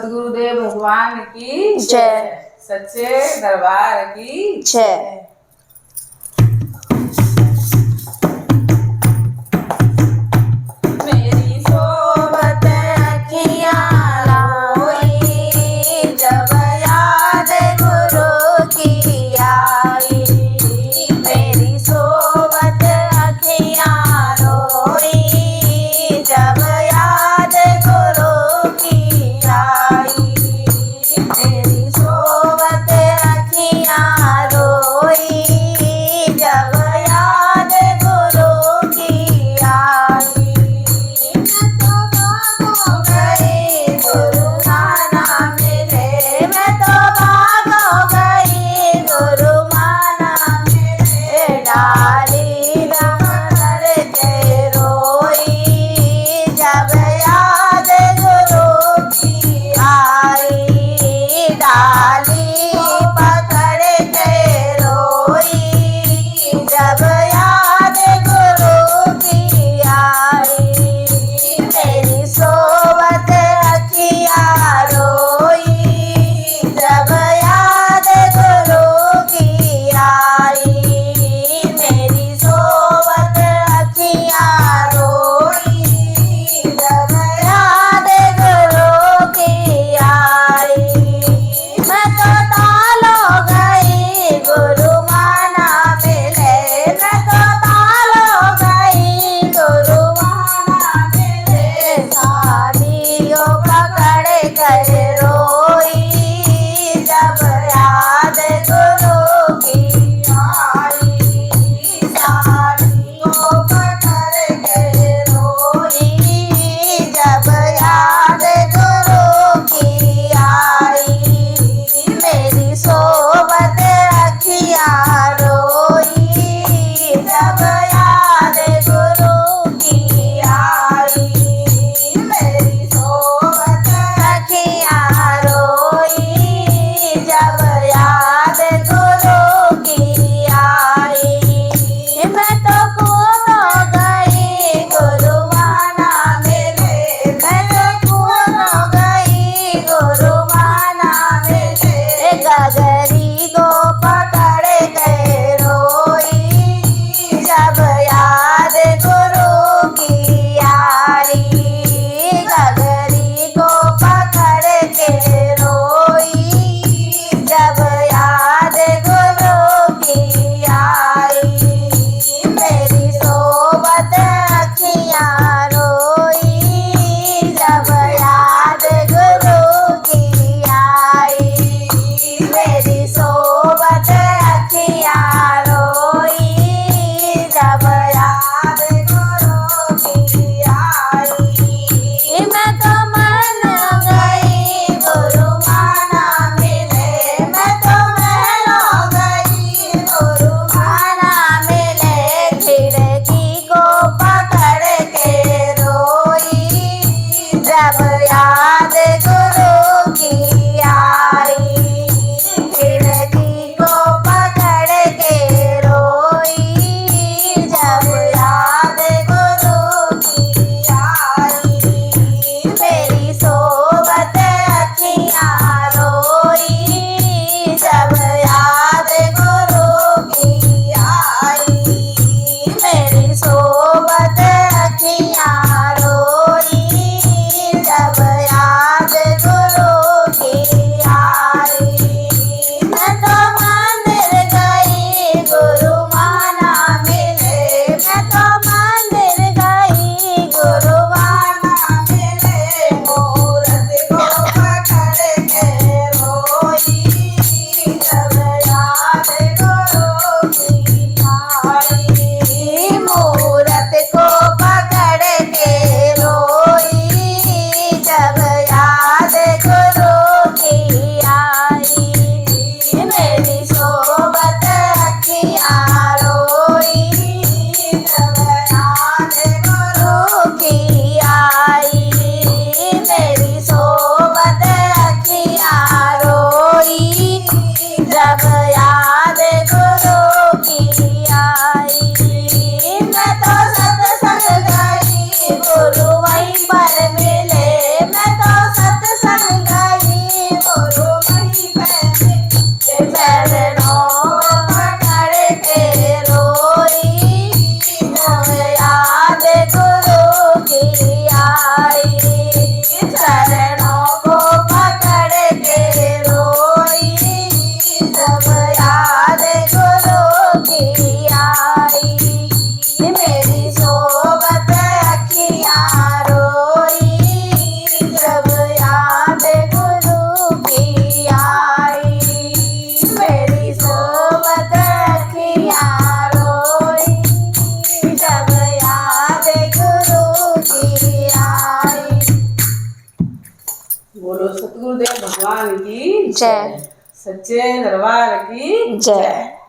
सतगुरुदेव भगवान की जय। सच्चे दरबार की जय। मेरी सोबत अखियाँ रोई जब याद गुरु की आई। मेरी सोबत अखियाँ रोई जब याद गुरु की आई। मेरी सोबत अखियाँ रोई आई, चरणों को पकड़ के रोई, जब याद गुरु की आई, मेरी सोबत अखियाँ रोई, जब याद गुरु की आई, मेरी सोबत अखियाँ रोई, जब याद गुरु की आई। बोलो सतगुरुदेव भगवान की जय। सच्चे दरबार की जय।